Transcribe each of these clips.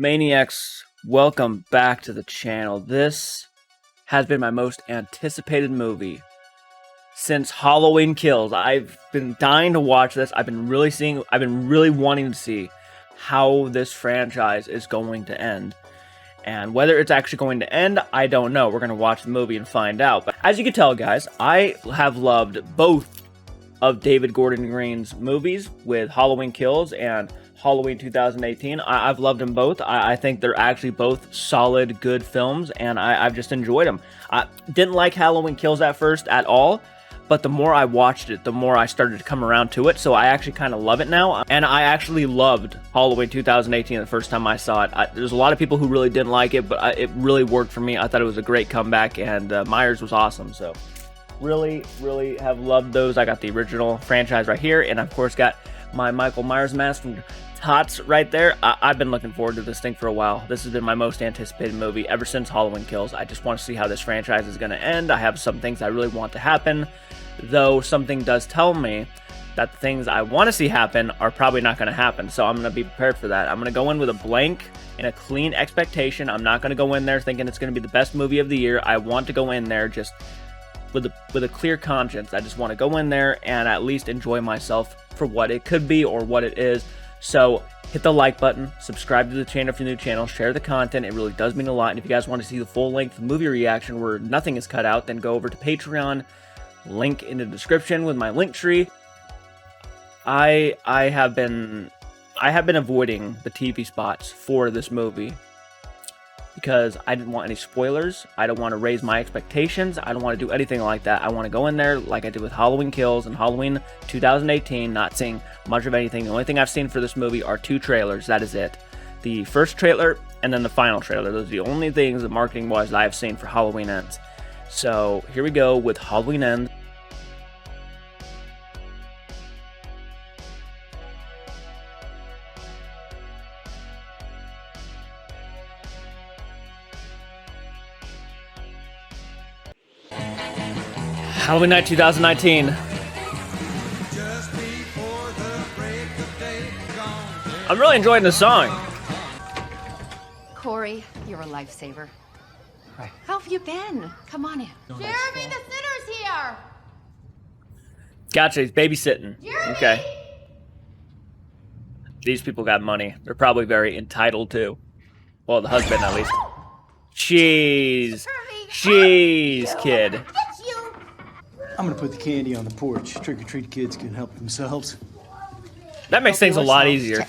Maniacs, welcome back to the channel. This has been my most anticipated movie since Halloween Kills. I've been dying to watch this. I've been really wanting to see how this franchise is going to end. And whether it's actually going to end, I don't know. We're going to watch the movie and find out. But as you can tell, guys, I have loved both of David Gordon Green's movies with Halloween Kills and Halloween 2018. I've loved them both. I think they're actually both solid, good films, and I've just enjoyed them. I didn't like Halloween Kills at first at all, but the more I watched it, the more I started to come around to it, so I actually kind of love it now. And I actually loved Halloween 2018 the first time I saw it. There's a lot of people who really didn't like it, but it really worked for me. I thought it was a great comeback, and Myers was awesome, so really have loved those. I got the original franchise right here, and of course got my Michael Myers mask from Tots right there. I've been looking forward to this thing for a while. This has been my most anticipated movie ever since Halloween Kills. I just want to see how this franchise is going to end. I have some things I really want to happen, though something does tell me that the things I want to see happen are probably not going to happen, so I'm going to be prepared for that. I'm going to go in with a blank and a clean expectation. I'm not going to go in there thinking it's going to be the best movie of the year. I want to go in there just with a clear conscience. I just want to go in there and at least enjoy myself for what it could be or what it is. So hit the like button, subscribe to the channel if you're new to the channel, share the content. It really does mean a lot. And if you guys want to see the full-length movie reaction where nothing is cut out, then go over to Patreon. Link in the description with my link tree. I have been avoiding the TV spots for this movie because I didn't want any spoilers. I don't want to raise my expectations. I don't want to do anything like that. I want to go in there like I did with Halloween Kills and Halloween 2018, not seeing much of anything. The only thing I've seen for this movie are 2 trailers. That is it. The first trailer and then the final trailer. Those are the only things that marketing-wise that I've seen for Halloween Ends. So here we go with Halloween Ends. Halloween Night 2019. I'm really enjoying the song. Corey, you're a lifesaver. Hi. How have you been? Come on in. Jeremy, the sitter's here! Gotcha, he's babysitting. Jeremy! Okay. These people got money. They're probably very entitled to. Well, the husband at least. Jeez. Jeez, kid. It's you! I'm gonna put the candy on the porch. Trick-or-treat kids can help themselves. That makes things a lot easier.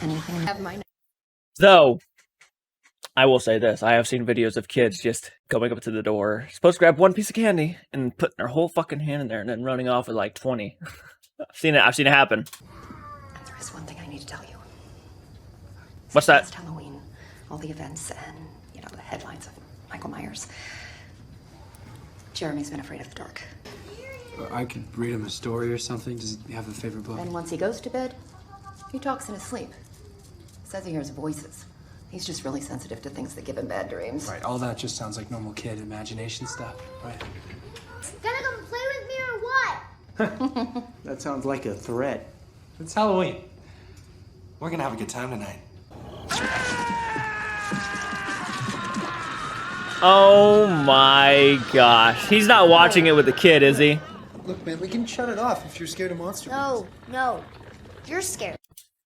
Though, I will say this. I have seen videos of kids just going up to the door, supposed to grab one piece of candy, and putting their whole fucking hand in there, and then running off with like 20. I've seen it happen. There is one thing I need to tell you. What's that? Last Halloween, all the events and, the headlines of Michael Myers. Jeremy's been afraid of the dark. I could read him a story or something. Does he have a favorite book? And once he goes to bed, he talks in his sleep. Says he hears voices. He's just really sensitive to things that give him bad dreams. Right, all that just sounds like normal kid imagination stuff, right? Gonna come play with me or what? That sounds like a threat. It's Halloween. We're gonna have a good time tonight. Oh my gosh. He's not watching it with the kid, is he? Look, man, we can shut it off if you're scared of monsters. No. You're scared.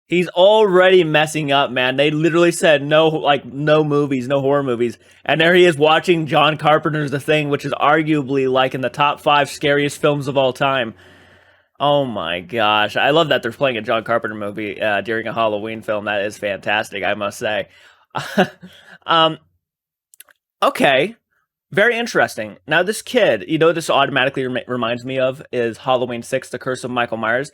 He's already messing up, man. They literally said no movies, no horror movies. And there he is watching John Carpenter's The Thing, which is arguably like in the top 5 scariest films of all time. Oh my gosh. I love that they're playing a John Carpenter movie during a Halloween film. That is fantastic, I must say. Okay. Very interesting. Now, this kid, this automatically reminds me of is Halloween 6, The Curse of Michael Myers.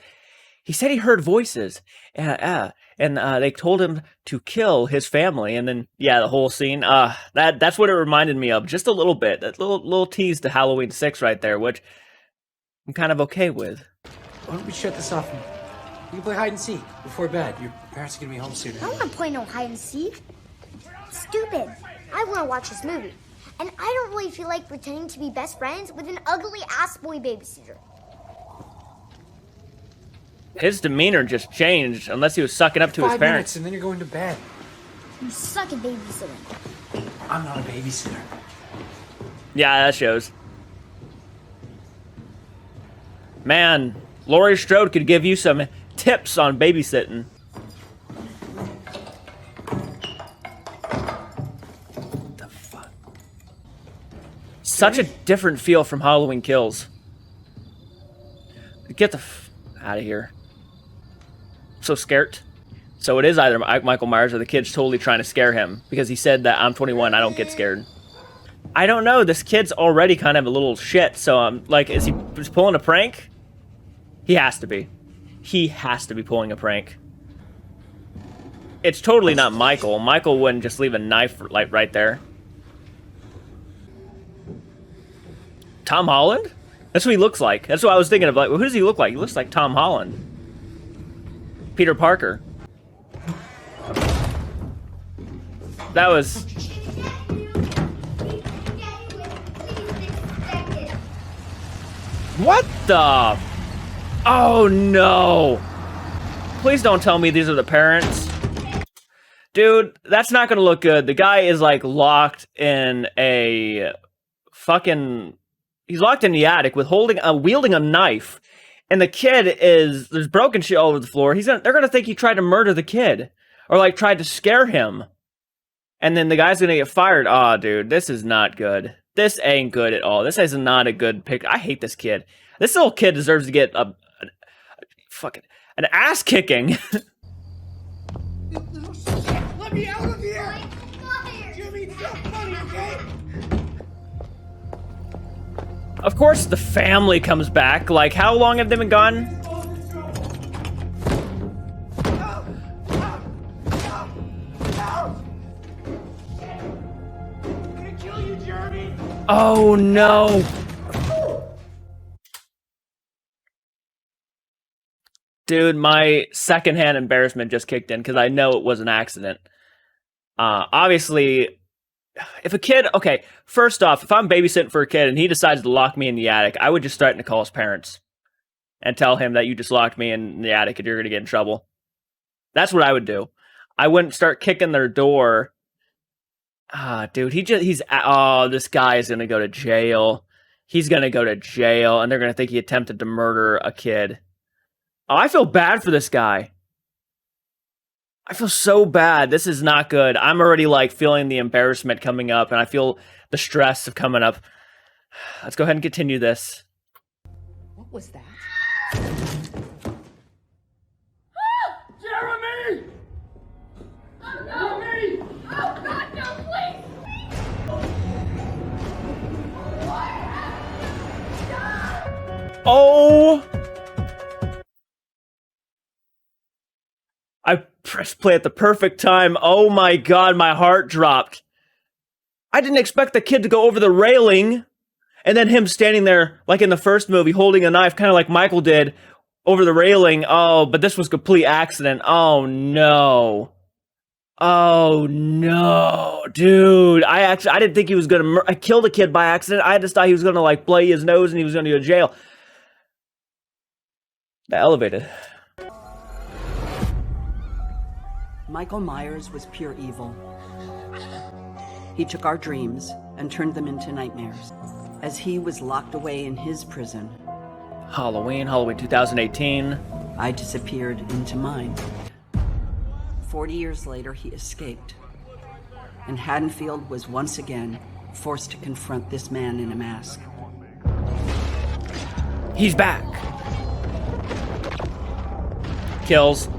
He said he heard voices, and they told him to kill his family, and then, the whole scene, that's what it reminded me of, just a little bit. That little tease to Halloween 6 right there, which I'm kind of okay with. Why don't we shut this off and we can play hide and seek before bed? Your parents are gonna be home soon. I don't want to play no hide and seek. Stupid. I want to watch this movie. And I don't really feel like pretending to be best friends with an ugly-ass boy babysitter. His demeanor just changed, unless he was sucking up to his 5 parents. minutes and then you're going to bed. You suck at babysitting. I'm not a babysitter. Yeah, that shows. Man, Laurie Strode could give you some tips on babysitting. The fuck? Such a different feel from Halloween Kills. Get the f out of here. I'm so scared. So it is either Michael Myers or the kid's totally trying to scare him because he said that I'm 21, I don't get scared. I don't know. This kid's already kind of a little shit. So I'm like, is he just pulling a prank? He has to be. He has to be pulling a prank. It's totally not Michael. Michael wouldn't just leave a knife like right there. Tom Holland? That's what he looks like. That's what I was thinking of. Like, who does he look like? He looks like Tom Holland. Peter Parker. That was... What the... Oh, no. Please don't tell me these are the parents. Dude, that's not gonna look good. The guy is, like, locked in a fucking... He's locked in the attic with wielding a knife. And the kid is... There's broken shit all over the floor. They're gonna think he tried to murder the kid. Or, like, tried to scare him. And then the guy's gonna get fired. Aw, dude, this is not good. This ain't good at all. This is not a good pick. I hate this kid. This little kid deserves to get an ass kicking. Let me out of here! Jimmy's so funny, okay? Of course the family comes back. Like, how long have they been gone? Oh no! Dude, my secondhand embarrassment just kicked in because I know it was an accident. Obviously, if a kid... Okay, first off, if I'm babysitting for a kid and he decides to lock me in the attic, I would just threaten to call his parents and tell him that you just locked me in the attic and you're going to get in trouble. That's what I would do. I wouldn't start kicking their door. Dude, this guy is going to go to jail. He's going to go to jail, and they're going to think he attempted to murder a kid. Oh, I feel bad for this guy. I feel so bad. This is not good. I'm already, like, feeling the embarrassment coming up, and I feel the stress of coming up. Let's go ahead and continue this. What was that? Jeremy! Oh, no! Jeremy! Oh, God, no, please! Oh! I pressed play at the perfect time. Oh my god, my heart dropped. I didn't expect the kid to go over the railing, and then him standing there, like in the first movie, holding a knife, kind of like Michael did, over the railing. Oh, but this was a complete accident. Oh no. Oh no, dude. I didn't think he was gonna kill the kid by accident. I just thought he was gonna, like, bloody his nose and he was gonna go to jail. That elevated. Michael Myers was pure evil. He took our dreams and turned them into nightmares. As he was locked away in his prison, Halloween 2018. I disappeared into mine. 40 years later, he escaped. And Haddonfield was once again forced to confront this man in a mask. He's back. Kills.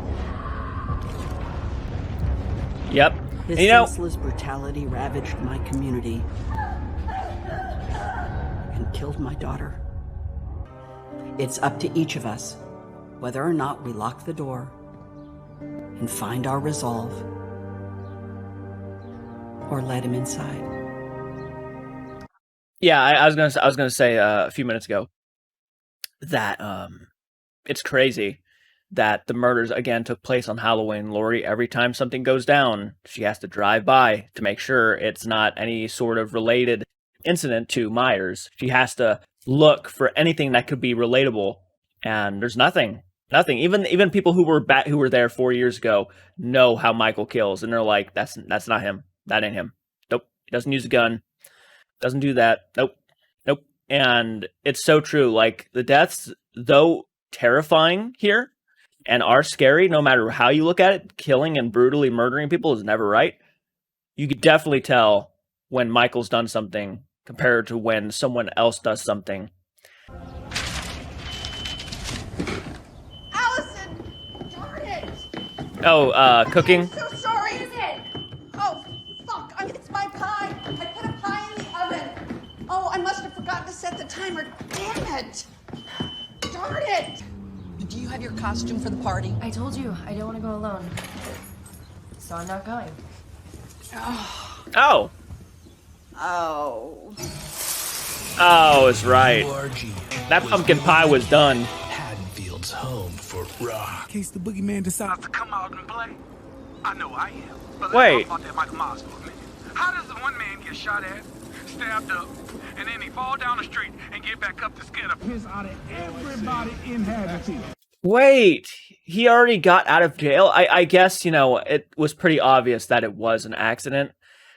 Yep. His And, you know, senseless brutality ravaged my community and killed my daughter. It's up to each of us whether or not we lock the door and find our resolve, or let him inside. yeah, I was gonna say a few minutes ago that it's crazy that the murders again took place on Halloween. Laurie, every time something goes down, she has to drive by to make sure it's not any sort of related incident to Myers. She has to look for anything that could be relatable, and there's nothing. Nothing. Even people who were there 4 years ago know how Michael kills, and they're like, that's not him. That ain't him. Nope. He doesn't use a gun. Doesn't do that. Nope. Nope. And it's so true. Like, the deaths, though terrifying here and are scary, no matter how you look at it, killing and brutally murdering people is never right. You could definitely tell when Michael's done something compared to when someone else does something. Allison! Darn it! Oh, cooking? I'm so sorry. What is it? Oh, fuck. It's my pie. I put a pie in the oven. Oh, I must have forgotten to set the timer. Damn it. Darn it. Do you have your costume for the party? I told you, I don't want to go alone. So I'm not going. Oh. Oh. Oh, it's right. That pumpkin pie was done. Haddonfield's home for rock. In case the boogeyman decides to come out and play. I know I am. But wait. Let's talk about that Michael Myers for a minute. How does the one man get shot at, stabbed up, and then he fall down the street and get back up to scare the piss out of everybody in Haddonfield? Wait, he already got out of jail? I guess, you know, it was pretty obvious that it was an accident.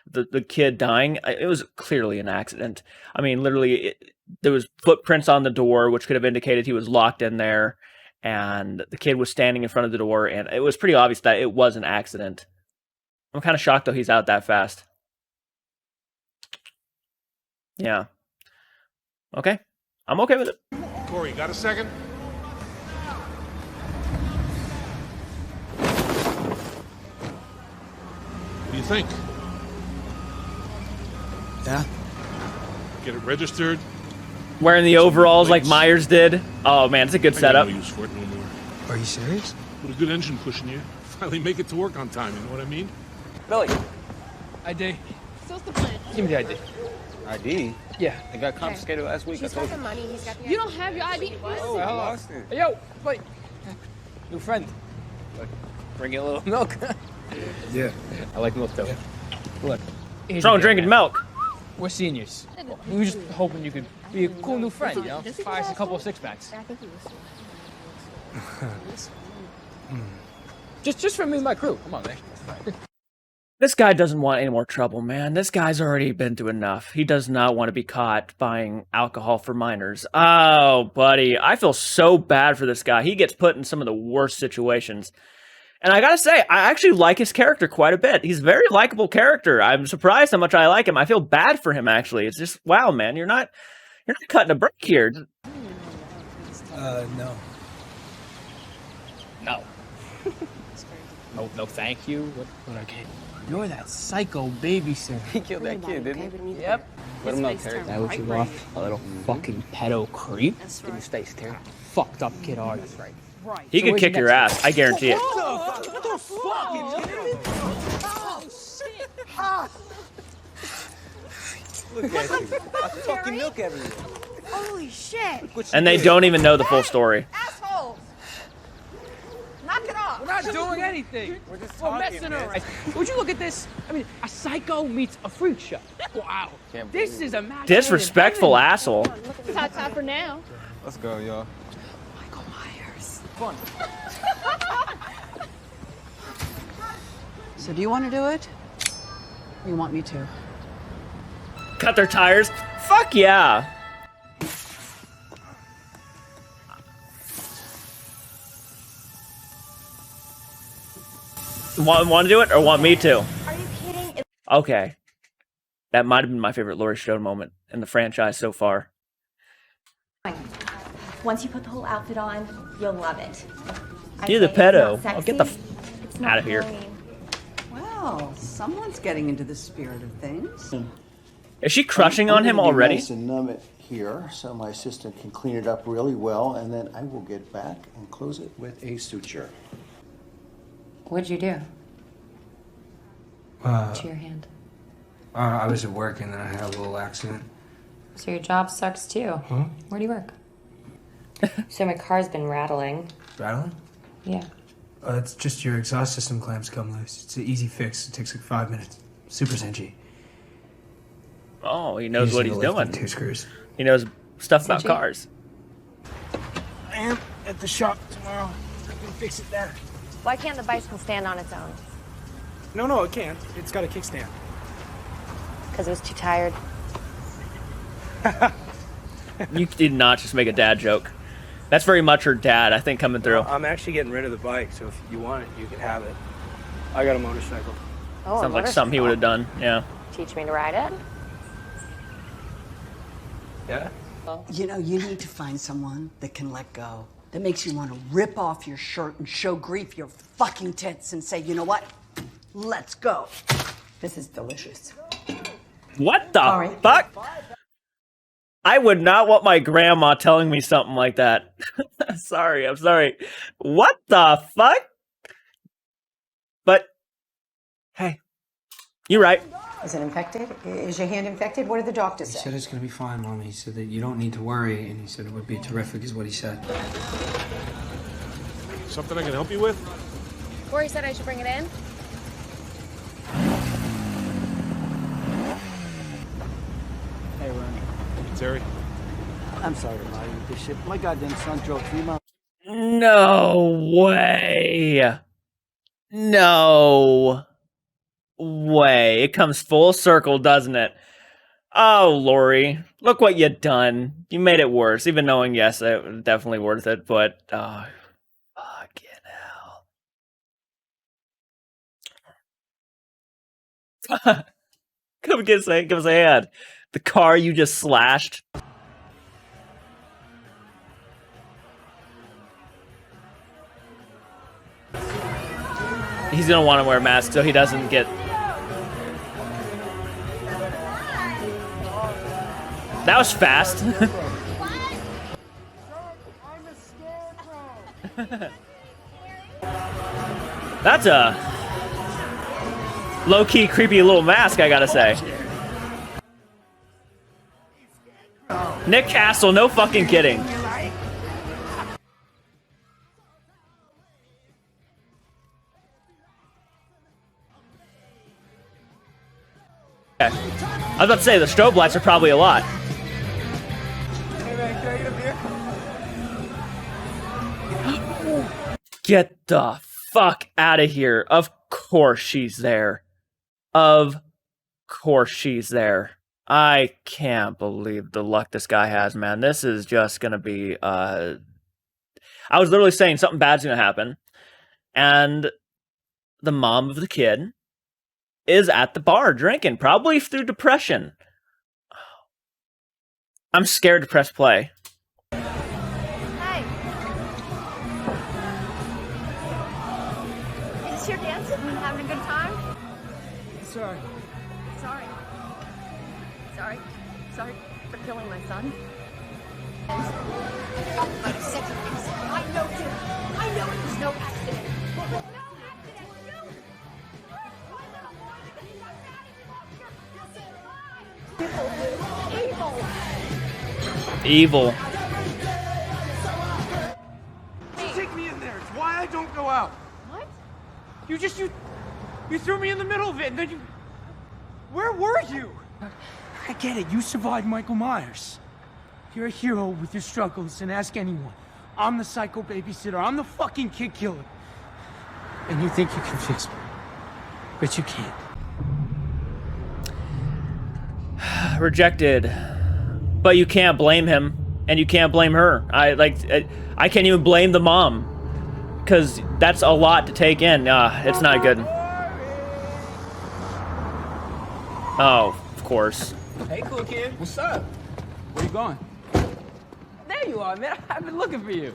The kid dying, it was clearly an accident. I mean, literally, there was footprints on the door, which could have indicated he was locked in there, and the kid was standing in front of the door, and it was pretty obvious that it was an accident. I'm kind of shocked, though, he's out that fast. Yeah. Okay. I'm okay with it. Corey, got a second? What do you think? Yeah? Get it registered? Wearing the overalls like Myers did. Oh, man, it's a good setup. I got no use for it no more. Are you serious? With a good engine pushing you, finally make it to work on time, you know what I mean? Billy. ID. So what's the plan? Give me the ID. ID? Yeah. It got confiscated last week. She's got the money, he's got the ID. You don't have your ID? Oh, I lost it. Hey, yo, wait. New friend. Bring you a little milk. Yeah. I like milk though. Yeah. Look. Strong drinking milk. We're seniors. We were just hoping you could be a cool new friend, you know? Buy us a couple of six-packs. I think he was. Just for me and my crew. Come on, man. This guy doesn't want any more trouble, man. This guy's already been through enough. He does not want to be caught buying alcohol for minors. Oh, buddy. I feel so bad for this guy. He gets put in some of the worst situations. And I gotta say, I actually like his character quite a bit. He's a very likable character. I'm surprised how much I like him. I feel bad for him, actually. It's just, wow, man. You're not cutting a break here. No. No. No, thank you. What okay? You're that psycho babysitter. He killed that kid, didn't he? Yep. Let him know, Terry. That what you want? A little fucking pedo creep? Give me space, Terry. Fucked up kid art. That's right. He could kick your ass. I guarantee it. What the fuck? Oh, shit. Look at you. That's fucking milk everywhere. Holy shit. And they don't even know the full story. Assholes. Knock it off. We're not doing anything. We're just We're talking, messing man. around. Would you look at this? I mean, a psycho meets a freak show. Wow. This is a match. Disrespectful asshole. Top for now. Let's go, y'all. Michael Myers. Fun. So do you want to do it? Or you want me to? Cut their tires? Fuck yeah. Want to do it or want me to? Are you kidding? Okay. That might have been my favorite Laurie Strode moment in the franchise so far. Once you put the whole outfit on, you'll love it. You're the pedo. I'll get the out of here. Well, someone's getting into the spirit of things. Is she crushing on him already? Nice and numb it here, so my assistant can clean it up really well, and then I will get back and close it with a suture. What'd you do to your hand? I was at work and then I had a little accident. So your job sucks too. Huh? Where do you work? So my car's been rattling. Rattling? Yeah. It's just your exhaust system clamps come loose. It's an easy fix. It takes like 5 minutes. Super cinchy. Oh, he knows what he's doing. 2 screws. He knows stuff about cars. And at the shop tomorrow. I can fix it there. Why can't the bicycle stand on its own? No, it can't. It's got a kickstand. Because it was too tired. You did not just make a dad joke. That's very much her dad, I think, coming through. I'm actually getting rid of the bike, so if you want it, you can have it. I got a motorcycle. Oh, sounds like something he would have done. Yeah. Teach me to ride it? Yeah? You know, you need to find someone that can let go. That makes you want to rip off your shirt and show grief your fucking tits and say, you know what? Let's go. This is delicious. What the fuck? I would not want my grandma telling me something like that. I'm sorry. What the fuck? But, hey, you're right. Is it infected? Is your hand infected? What did the doctor say? He said it's gonna be fine, Mommy. He said that you don't need to worry, and he said it would be terrific, is what he said. Something I can help you with? Corey said I should bring it in. Hey, Ron. Terry. I'm sorry to lie to you with this shit. My goddamn son drove 3 miles. No way. No way. It comes full circle, doesn't it? Oh, Laurie, look what you done. You made it worse, even knowing, yes, it was definitely worth it, but, oh, fucking hell. Give us a hand. The car you just slashed. He's gonna want to wear a mask so he doesn't get... That was fast. That's a low-key creepy little mask, I gotta say. Nick Castle, no fucking kidding. Okay. I was about to say, the strobe lights are probably a lot. Hey, man, can I get a beer? Get the fuck out of here. Of course she's there. Of course she's there. I can't believe the luck this guy has, man. This is just gonna be, I was literally saying something bad's gonna happen. And the mom of the kid is at the bar drinking, probably through depression. I'm scared to press play. Hey. Is your dancing? Having a good time? Sorry. Sorry. Sorry for killing my son. I know it was no accident. Evil. Take me in there. It's why I don't go out. What? You threw me in the middle of it, and then you... Where were you? I get it. You survived Michael Myers. You're a hero with your struggles, and ask anyone. I'm the psycho babysitter. I'm the fucking kid killer. And you think you can fix me. But you can't. Rejected. But you can't blame him, and you can't blame her. I can't even blame the mom, because that's a lot to take in. It's not good. Oh, of course. Hey, cool kid. What's up? Where you going? There you are, man. I've been looking for you.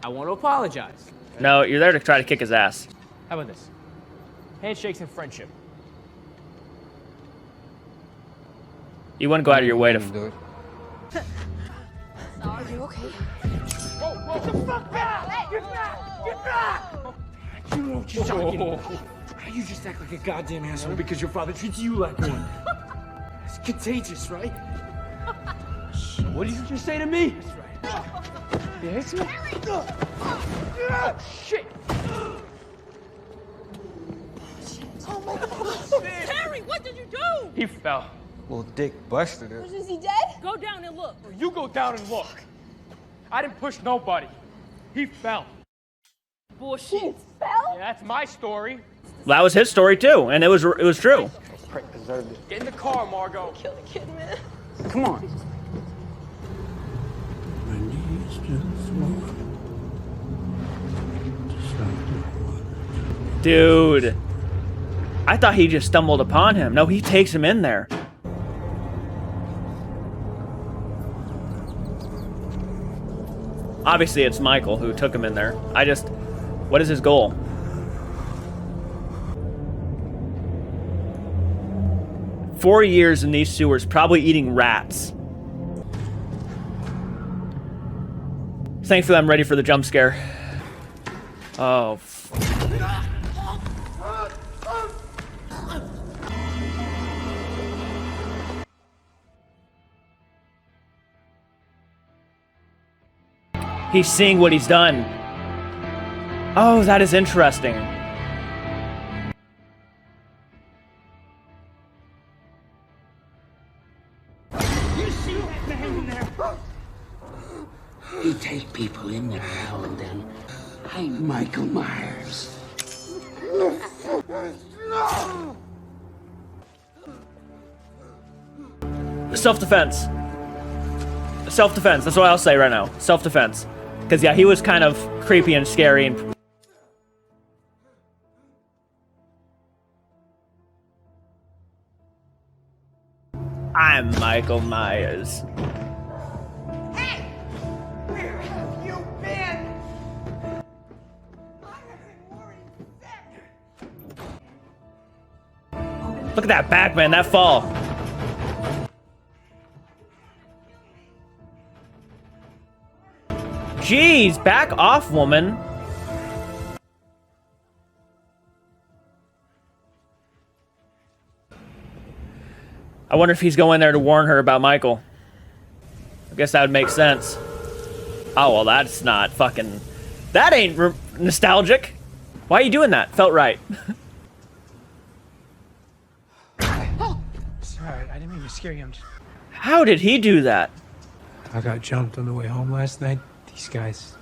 I want to apologize. No, you're there to try to kick his ass. How about this? Handshakes and friendship. You wouldn't go out of your way to do it. Are you okay? Whoa, get the fuck back! Get back! Get back! You know what you're talking about. You just act like a goddamn asshole because your father treats you like one. It's contagious, right? What did you just say to me? That's right. You hit me? Shit! Oh my God. Terry, what did you do? He fell. Well, Dick busted her. Is he dead? Go down and look. You go down and look. I didn't push nobody. He fell. Bullshit. Yeah, that's my story. That was his story too, and it was true. Prick deserved it. Get in the car, Margot. Kill the kid, man. Come on. Dude, I thought he just stumbled upon him. No, he takes him in there. Obviously, it's Michael who took him in there. What is his goal? Four years in these sewers, probably eating rats. Thankfully, I'm ready for the jump scare. Oh. He's seeing what he's done. Oh, that is interesting. You take people in there now and then. I'm Michael Myers. Self-defense. Self-defense. That's what I'll say right now. Self-defense. Because, yeah, he was kind of creepy and scary. And I'm Michael Myers. Hey! Where have you been? Look at that back, man. That fall. Jeez, back off, woman. I wonder if he's going there to warn her about Michael. I guess that would make sense. Oh, well, that's not fucking... That ain't nostalgic. Why are you doing that? Felt right. Sorry, I didn't mean to scare you. How did he do that? I got jumped on the way home last night. These guys,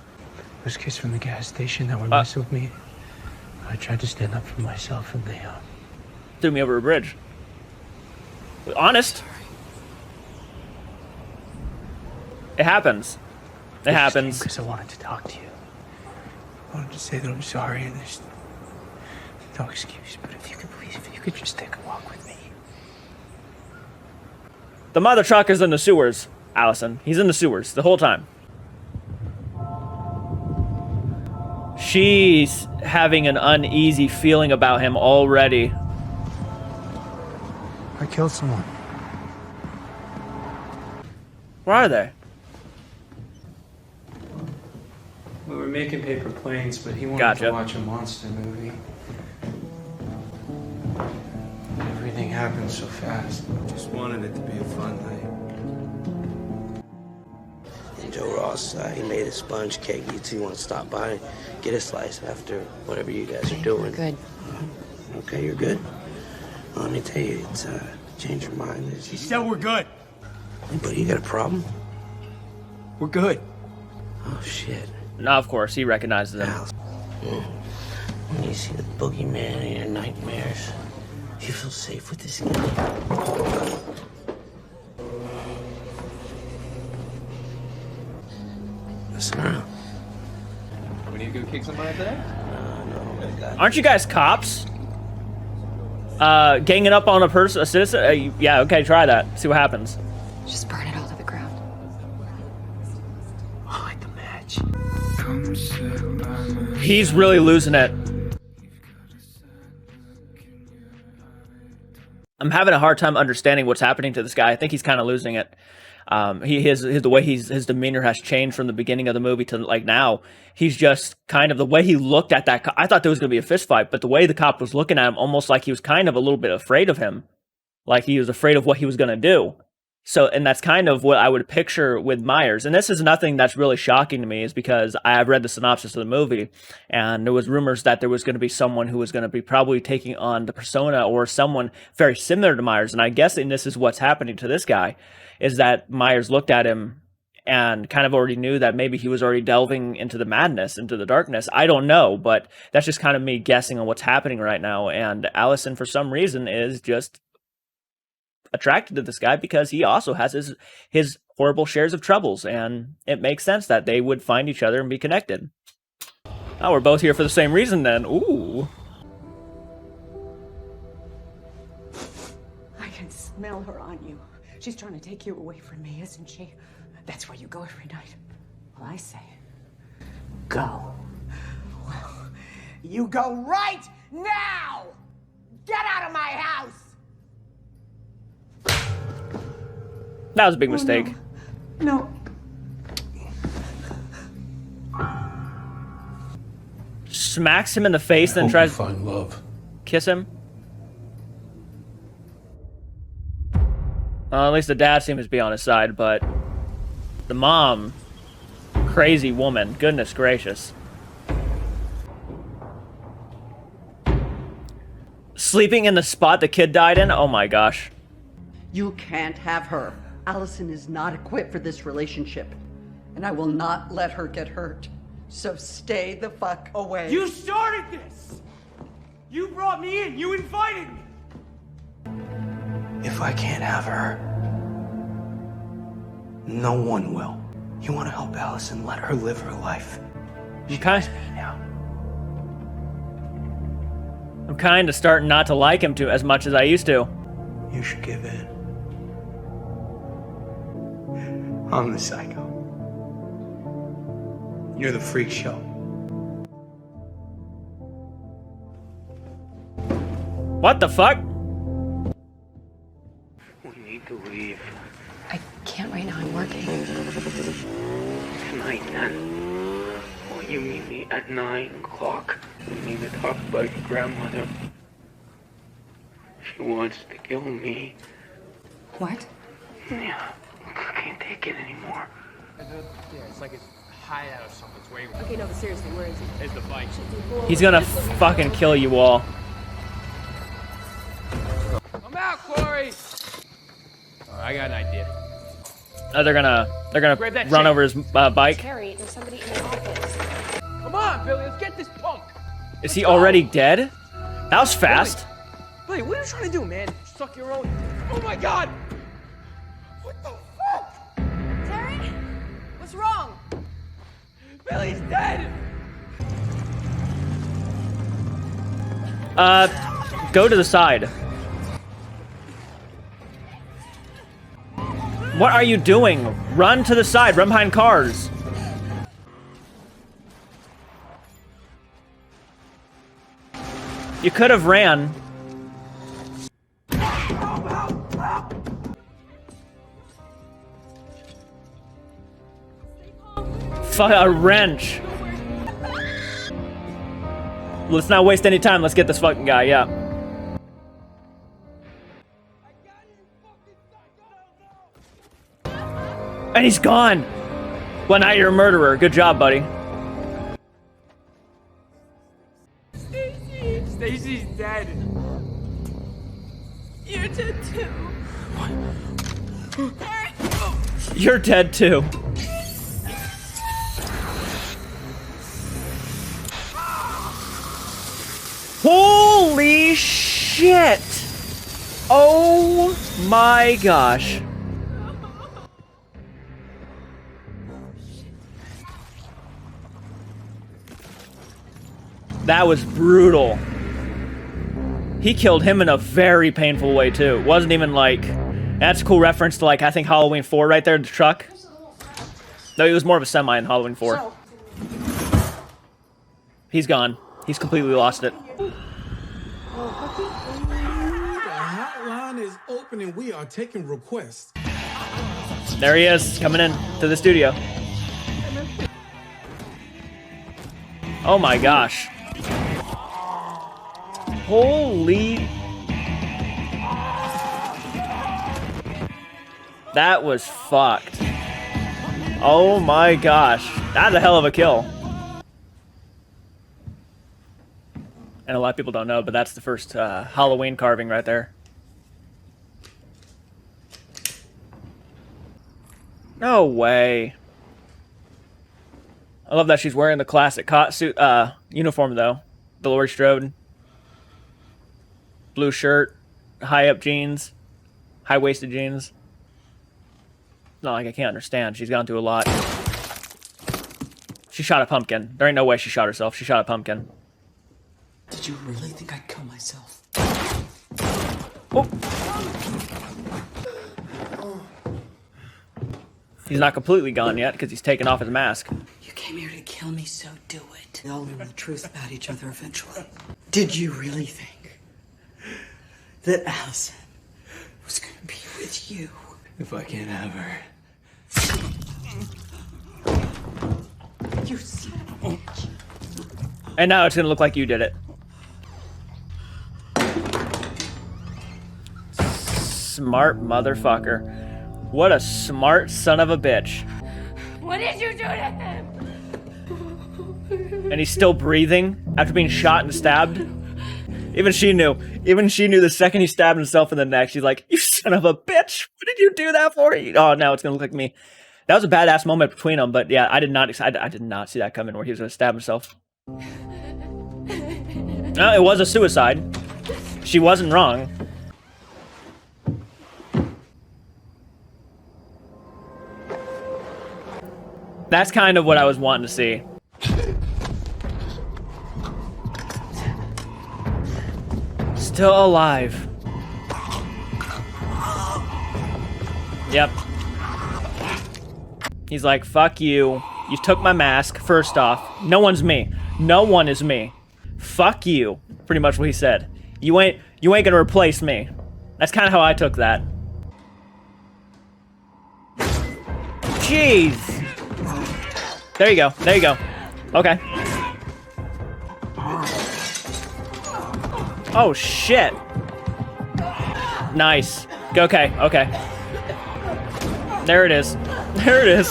those kids from the gas station that were messing with me. I tried to stand up for myself and they threw me over a bridge. Honest. It happens. It happens. Because I wanted to talk to you. I wanted to say that I'm sorry and there's no excuse, but if you could just take a walk with me. The mother trucker's in the sewers, Allison. He's in the sewers the whole time. She's having an uneasy feeling about him already. I killed someone. Where are they? We were making paper planes, but he wanted to watch a monster movie. Everything happened so fast. Just wanted it to be a fun night. And Joe Ross, he made a sponge cake. You two want to stop by and get a slice after whatever you guys are doing. Good. Okay, you're good? Well, let me tell you, it's change your mind. She said we're good. But you got a problem? We're good. Oh, shit. No, of course, he recognizes him. When you see the boogeyman in your nightmares, you feel safe with this guy. Listen around. We need to go kick somebody today? No. Aren't you guys cops? Ganging up on a citizen? Yeah, okay, try that. See what happens. Just burn it all to the ground. I like the match. He's really losing it. I'm having a hard time understanding what's happening to this guy. I think he's kind of losing it. The way his demeanor has changed from the beginning of the movie to like now. He's just kind of the way he looked at that cop. I thought there was going to be a fist fight, but the way the cop was looking at him, almost like he was kind of a little bit afraid of him, like he was afraid of what he was going to do. So, and that's kind of what I would picture with Myers. And this is nothing that's really shocking to me, is because I have read the synopsis of the movie, and there was rumors that there was going to be someone who was going to be probably taking on the persona or someone very similar to Myers. And I'm guessing this is what's happening to this guy, is that Myers looked at him and kind of already knew that maybe he was already delving into the madness, into the darkness. I don't know, but that's just kind of me guessing on what's happening right now. And Allison, for some reason, is just attracted to this guy because he also has his horrible shares of troubles, and it makes sense that they would find each other and be connected. Oh, we're both here for the same reason then. Ooh. I can smell her on you. She's trying to take you away from me, isn't she? That's where you go every night. Well, I say, go. Well, you go right now! Get out of my house! That was a big mistake. No. Smacks him in the face, then tries to find love. Kiss him. Well, at least the dad seems to be on his side, but the mom, crazy woman, goodness gracious. Sleeping in the spot the kid died in? Oh my gosh. You can't have her. Allison is not equipped for this relationship, and I will not let her get hurt. So stay the fuck away. You started this! You brought me in, you invited me! If I can't have her, no one will. You want to help Allison, let her live her life. I'm kind of starting not to like him too as much as I used to. You should give in. I'm the psycho. You're the freak show. What the fuck? We need to leave. I can't right now. I'm working. Tonight, then. Will you meet me at 9 o'clock? We need to talk about your grandmother. She wants to kill me. What? Yeah. I can't take it anymore. Yeah, it's like a hideout or something. It's way. Okay, no, but seriously, where is he? There's the bike. He's gonna fucking kill you all. I'm out, Corey. I got an idea. Oh, they're gonna Grab that run chain. over his bike. Terry, there's somebody in the office. Come on, Billy, let's get this punk. Is he already dead? That was fast. Billy, what are you trying to do, man? Suck your own. Oh my God! What the fuck? Terry? What's wrong? Billy's dead. Go to the side. What are you doing? Run to the side. Run behind cars. You could have ran. Fuck, a wrench. Let's not waste any time. Let's get this fucking guy, yeah. And he's gone. Well, now you're a murderer. Good job, buddy. Stacy's dead. You're dead too. You're dead too. Holy shit! Oh my gosh. That was brutal. He killed him in a very painful way too. It wasn't even like... That's a cool reference to, like, I think Halloween 4 right there, the truck. No, he was more of a semi in Halloween 4. He's gone. He's completely lost it. The hotline is open and we are taking requests. There he is, coming in to the studio. Oh my gosh. Holy... That was fucked. Oh my gosh. That's a hell of a kill. And a lot of people don't know, but that's the first Halloween carving right there. No way. I love that she's wearing the classic suit uniform though. The Laurie Strode. Blue shirt, high-up jeans, high-waisted jeans. Not like I can't understand. She's gone through a lot. She shot a pumpkin. There ain't no way she shot herself. She shot a pumpkin. Did you really think I'd kill myself? Oh. He's not completely gone yet because he's taken off his mask. You came here to kill me, so do it. We all learn the truth about each other eventually. Did you really think that Allison was going to be with you? If I can't have her. You son of a bitch. And now it's going to look like you did it. Smart motherfucker. What a smart son of a bitch. What did you do to him? And he's still breathing after being shot and stabbed. Even she knew. Even she knew the second he stabbed himself in the neck. She's like, you son of a bitch. What did you do that for? Oh, now it's going to look like me. That was a badass moment between them. But yeah, I did not see that coming where he was going to stab himself. No, it was a suicide. She wasn't wrong. That's kind of what I was wanting to see. Still alive. Yep. He's like, fuck you. You took my mask, first off. No one's me. No one is me. Fuck you. Pretty much what he said. You ain't gonna replace me. That's kind of how I took that. Jeez. There you go. There you go. Okay. Oh, shit. Nice. Okay, okay. There it is. There it is.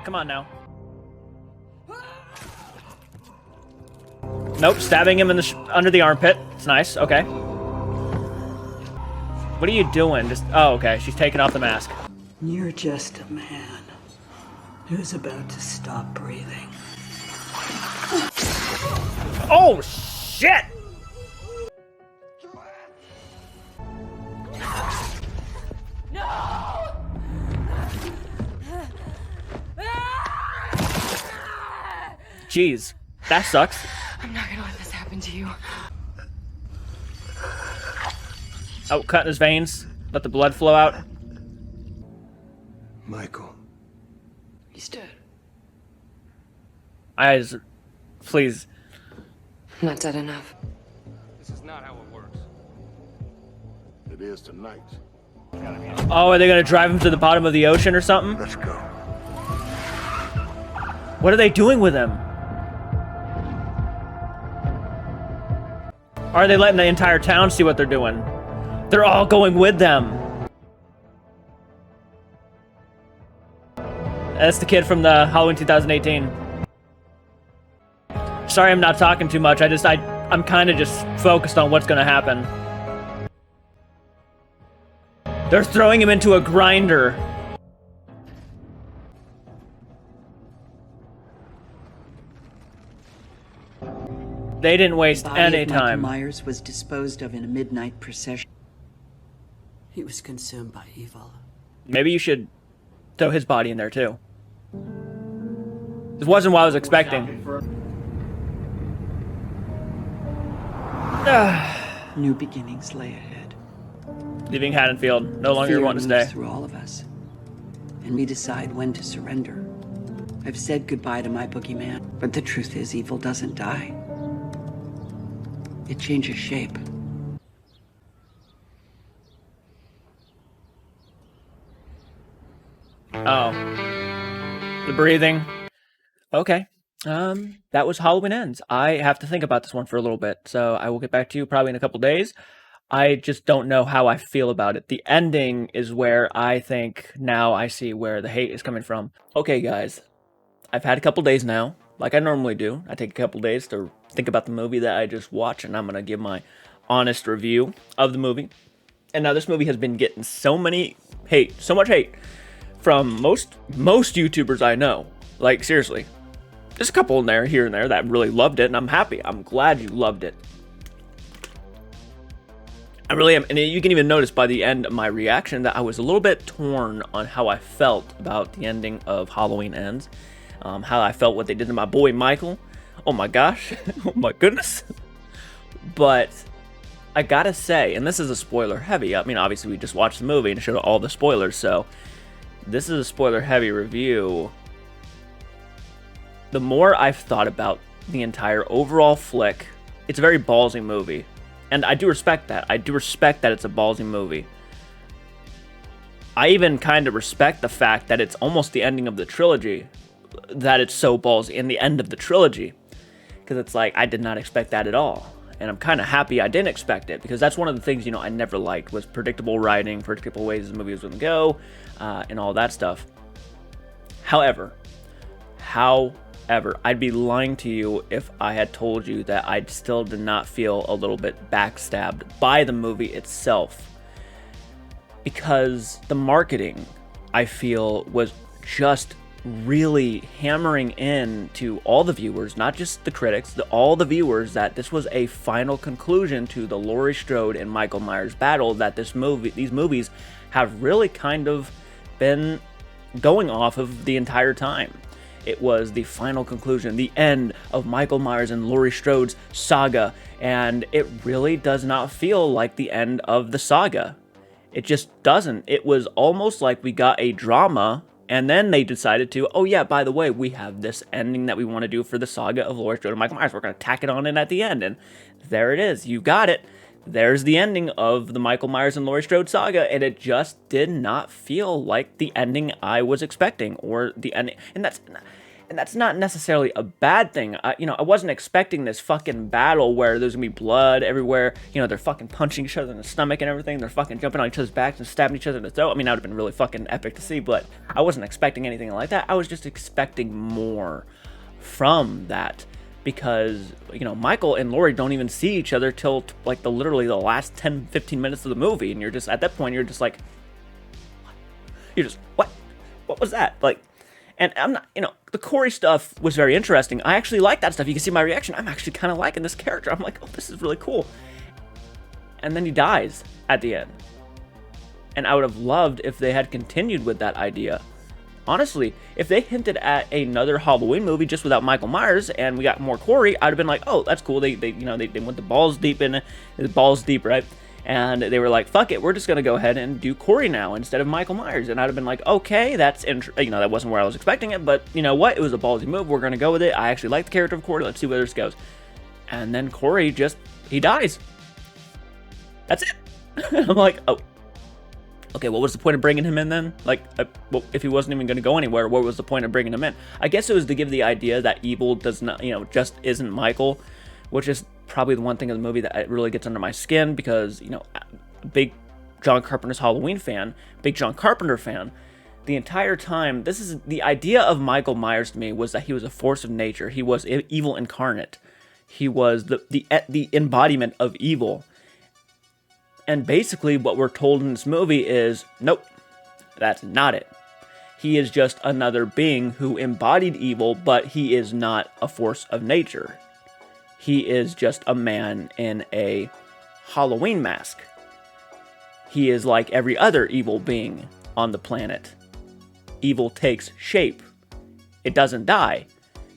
Come on now. Nope, stabbing him in the under the armpit. It's nice. Okay. What are you doing? Just okay. She's taking off the mask. You're just a man who's about to stop breathing. Oh, shit! No! Jeez, that sucks. I'm not gonna let this happen to you. Oh, cutting his veins. Let the blood flow out. Michael. He's dead. Eyes, please. Not dead enough. This is not how it works. It is tonight. Oh, are they gonna drive him to the bottom of the ocean or something? Let's go. What are they doing with him? Or are they letting the entire town see what they're doing? They're all going with them. That's the kid from the Halloween 2018. Sorry I'm not talking too much. I'm kind of just focused on what's gonna happen. They're throwing him into a grinder. They didn't waste any time. Michael Myers was disposed of in a midnight procession. He was consumed by evil. Maybe you should throw his body in there too. This wasn't what I was expecting. New beginnings lay ahead. Leaving Haddonfield, no longer Fear want to moves stay. through all of us, and we decide when to surrender. I've said goodbye to my boogeyman, but the truth is, evil doesn't die. It changes shape. Oh. The breathing. Okay. That was Halloween Ends. I have to think about this one for a little bit, so I will get back to you probably in a couple days. I just don't know how I feel about it. The ending is where I think now I see where the hate is coming from. Okay, guys. I've had a couple days now, like I normally do. I take a couple days to think about the movie that I just watched, and I'm going to give my honest review of the movie. And now this movie has been getting so much hate from most YouTubers I know. Like, seriously. There's a couple in there, here and there, that really loved it, and I'm happy. I'm glad you loved it. I really am. And you can even notice by the end of my reaction that I was a little bit torn on how I felt about the ending of Halloween Ends. How I felt what they did to my boy Michael. Oh my gosh. Oh my goodness. But I gotta say, and this is a spoiler heavy. I mean, obviously we just watched the movie and showed all the spoilers, so this is a spoiler heavy review. The more I've thought about the entire overall flick, it's a very ballsy movie. And I do respect that. I do respect that it's a ballsy movie. I even kind of respect the fact that it's almost the ending of the trilogy. That it's so ballsy in the end of the trilogy. Because it's like, I did not expect that at all. And I'm kind of happy I didn't expect it, because that's one of the things, I never liked, was predictable writing, predictable ways the movie was going to go, and all that stuff. However, I'd be lying to you if I had told you that I still did not feel a little bit backstabbed by the movie itself. Because the marketing, I feel, was just really hammering in to all the viewers, not just the critics, all the viewers, that this was a final conclusion to the Laurie Strode and Michael Myers battle that these movies have really kind of been going off of the entire time. It was the final conclusion, the end of Michael Myers and Laurie Strode's saga, and it really does not feel like the end of the saga. It just doesn't. It was almost like we got a drama, and then they decided to, oh yeah, by the way, we have this ending that we want to do for the saga of Laurie Strode and Michael Myers. We're going to tack it on in at the end, and there it is. You got it. There's the ending of the Michael Myers and Laurie Strode saga, and it just did not feel like the ending I was expecting, or the ending, and that's not necessarily a bad thing. I wasn't expecting this fucking battle where there's gonna be blood everywhere. They're fucking punching each other in the stomach and everything. They're fucking jumping on each other's backs and stabbing each other in the throat. I mean, that would have been really fucking epic to see, but I wasn't expecting anything like that. I was just expecting more from that, because Michael and Laurie don't even see each other till like literally the last 10-15 minutes of the movie, and you're just, at that point, you're just like, what was that? Like, and I'm not, the Corey stuff was very interesting. I actually like that stuff. You can see my reaction. I'm actually kind of liking this character. I'm like, oh, this is really cool. And then he dies at the end. And I would have loved if they had continued with that idea. Honestly, if they hinted at another Halloween movie just without Michael Myers and we got more Corey, I'd have been like, oh, that's cool. They went the balls deep in it. Balls deep, right? And they were like, fuck it, we're just going to go ahead and do Corey now instead of Michael Myers. And I'd have been like, okay, that's that wasn't where I was expecting it, but you know what? It was a ballsy move. We're going to go with it. I actually like the character of Corey. Let's see where this goes. And then Corey he dies. That's it. I'm like, oh, okay, what was the point of bringing him in then? Like, well, if he wasn't even going to go anywhere, what was the point of bringing him in? I guess it was to give the idea that evil does not, just isn't Michael, which is probably the one thing in the movie that really gets under my skin, because, big John Carpenter's Halloween fan, big John Carpenter fan, the entire time, this is the idea of Michael Myers to me, was that he was a force of nature. He was evil incarnate. He was the embodiment of evil. And basically what we're told in this movie is, nope, that's not it. He is just another being who embodied evil, but he is not a force of nature. He is just a man in a Halloween mask. He is like every other evil being on the planet. Evil takes shape. It doesn't die.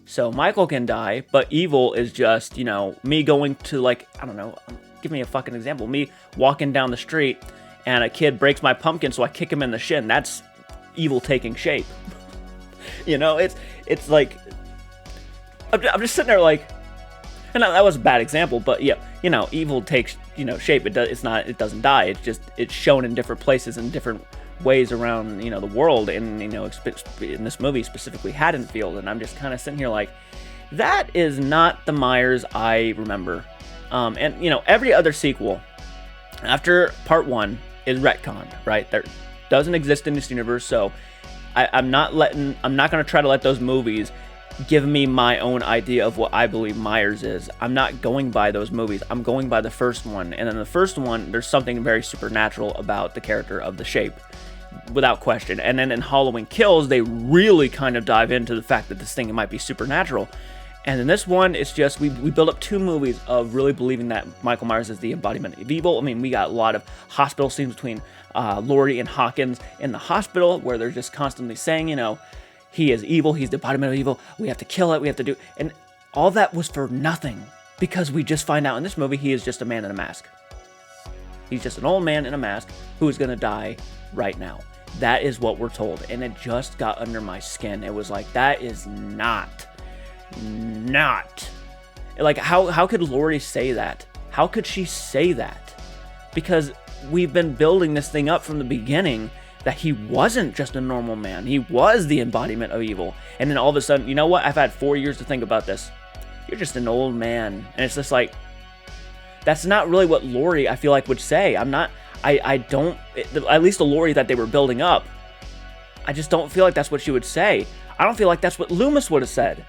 So Michael can die, but evil is just, me going to, like, I don't know, give me a fucking example. Me walking down the street and a kid breaks my pumpkin, so I kick him in the shin. That's evil taking shape. It's like, I'm just sitting there like, and that was a bad example, but yeah, evil takes, shape. It doesn't die. It's shown in different places and different ways around, the world, and, in this movie, specifically Haddonfield, and I'm just kind of sitting here like, that is not the Myers I remember. And, every other sequel after part 1 is retconned, right? There doesn't exist in this universe, so I'm not going to try to let those movies give me my own idea of what I believe Myers is. I'm not going by those movies. I'm going by the first one. And in the first one, there's something very supernatural about the character of the Shape, without question. And then in Halloween Kills, they really kind of dive into the fact that this thing might be supernatural. And in this one, it's just, we build up 2 movies of really believing that Michael Myers is the embodiment of evil. I mean, we got a lot of hospital scenes between Laurie and Hawkins in the hospital, where they're just constantly saying, you know, he is evil, he's the embodiment of evil, we have to kill it, we have to do... And all that was for nothing, because we just find out in this movie he is just a man in a mask. He's just an old man in a mask who is going to die right now. That is what we're told, and it just got under my skin. It was like, that is not... Like, how could Laurie say that? How could she say that? Because we've been building this thing up from the beginning that he wasn't just a normal man. He was the embodiment of evil. And then all of a sudden, you know what? I've had 4 years to think about this. You're just an old man. And it's just like, that's not really what Laurie, I feel like, would say. At least the Laurie that they were building up, I just don't feel like that's what she would say. I don't feel like that's what Loomis would have said.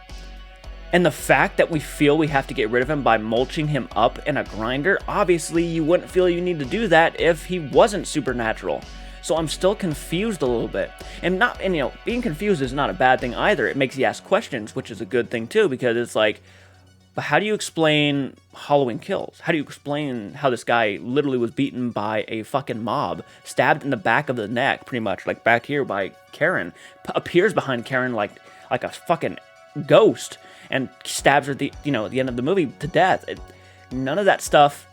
And the fact that we feel we have to get rid of him by mulching him up in a grinder, obviously you wouldn't feel you need to do that if he wasn't supernatural. So I'm still confused a little bit. And you know, being confused is not a bad thing either. It makes you ask questions, which is a good thing too, because it's like, but how do you explain Halloween Kills? How do you explain how this guy literally was beaten by a fucking mob, stabbed in the back of the neck, pretty much, like back here by Karen, appears behind Karen like a fucking ghost, and stabs her at the end of the movie to death. None of that stuff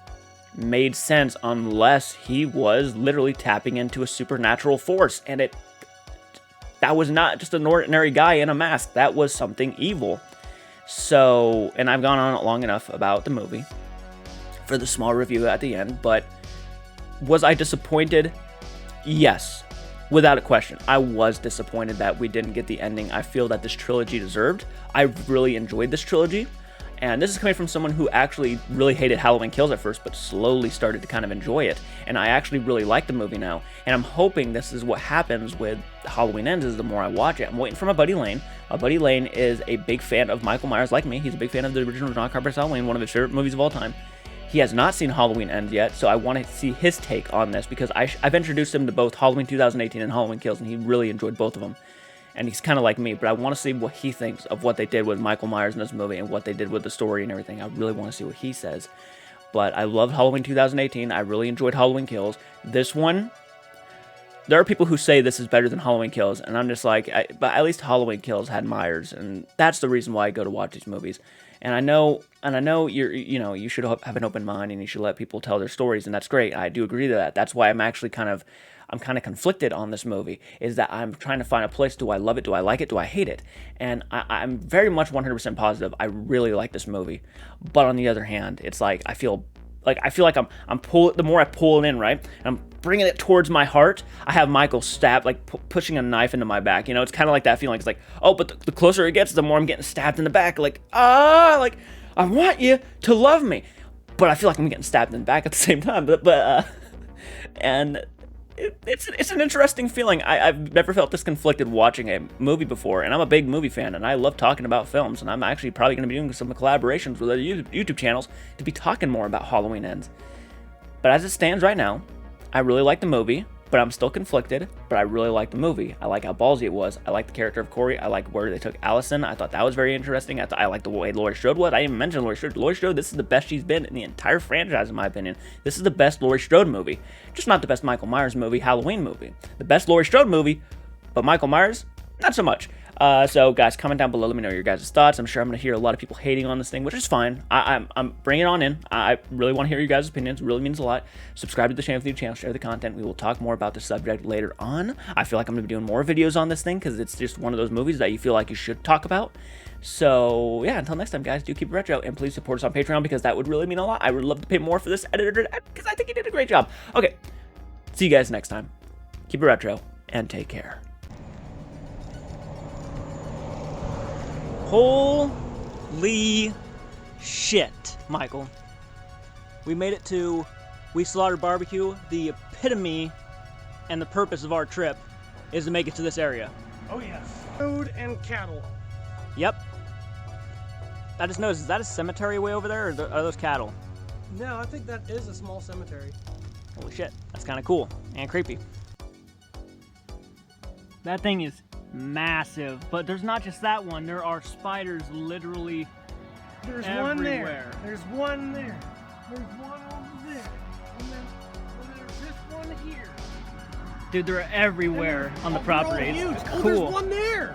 made sense unless he was literally tapping into a supernatural force, and that was not just an ordinary guy in a mask. That was something evil. So, and I've gone on long enough about the movie for the small review at the end, but was I disappointed? Yes, without a question. I was disappointed that we didn't get the ending I feel that this trilogy deserved. I really enjoyed this trilogy. And this is coming from someone who actually really hated Halloween Kills at first, but slowly started to kind of enjoy it. And I actually really like the movie now. And I'm hoping this is what happens with Halloween Ends, is the more I watch it. I'm waiting for my buddy Lane. My buddy Lane is a big fan of Michael Myers, like me. He's a big fan of the original John Carpenter's Halloween, one of his favorite movies of all time. He has not seen Halloween Ends yet, so I want to see his take on this, because I've introduced him to both Halloween 2018 and Halloween Kills, and he really enjoyed both of them. And he's kind of like me, but I want to see what he thinks of what they did with Michael Myers in this movie and what they did with the story and everything. I really want to see what he says. But I loved Halloween 2018. I really enjoyed Halloween Kills. This one, there are people who say this is better than Halloween Kills, and I'm just like, but at least Halloween Kills had Myers, and that's the reason why I go to watch these movies. And I know you should have an open mind and you should let people tell their stories, and that's great. I do agree to that. That's why I'm actually kind of conflicted on this movie, is that I'm trying to find a place. Do I love it? Do I like it? Do I hate it? And I'm very much 100% positive. I really like this movie. But on the other hand, it's like, I feel like I'm pulling, the more I pull it in, right? And I'm bringing it towards my heart. I have Michael stab, like pushing a knife into my back. You know, it's kind of like that feeling. It's like, oh, but the closer it gets, the more I'm getting stabbed in the back. Like, like I want you to love me, but I feel like I'm getting stabbed in the back at the same time. And it's an interesting feeling. I've never felt this conflicted watching a movie before, and I'm a big movie fan, and I love talking about films, and I'm actually probably going to be doing some collaborations with other YouTube channels to be talking more about Halloween Ends. But as it stands right now, I really like the movie, but I'm still conflicted, but I really like the movie. I like how ballsy it was. I like the character of Corey. I like where they took Allison. I thought that was very interesting. I like the way Laurie Strode was. I didn't even mention Laurie Strode. Laurie Strode, this is the best she's been in the entire franchise, in my opinion. This is the best Laurie Strode movie. Just not the best Michael Myers movie, Halloween movie. The best Laurie Strode movie, but Michael Myers, not so much. So guys, comment down below, let me know your guys' thoughts. I'm sure I'm going to hear a lot of people hating on this thing, which is fine. I'm bringing it on in. I really want to hear your guys' opinions. It really means a lot. Subscribe to the channel if you channel, share the content. We will talk more about the subject later on. I feel like I'm going to be doing more videos on this thing, because it's just one of those movies that you feel like you should talk about. So yeah, until next time, guys, do keep it retro, and please support us on Patreon, because that would really mean a lot. I would love to pay more for this editor, because I think he did a great job. Okay, see you guys next time. Keep it retro, and take care. Holy shit, Michael. We made it to We Slaughtered Barbecue. The epitome and the purpose of our trip is to make it to this area. Oh yes. Food and cattle. Yep. I just noticed, is that a cemetery way over there, or are those cattle? No, I think that is a small cemetery. Holy shit, that's kind of cool and creepy. That thing is massive, but there's not just that one. There are spiders literally There's everywhere. one there. There's one there. There's one over there. And then there's this one here. Dude, they're everywhere on the property. Huge. It's Oh, cool. there's one there.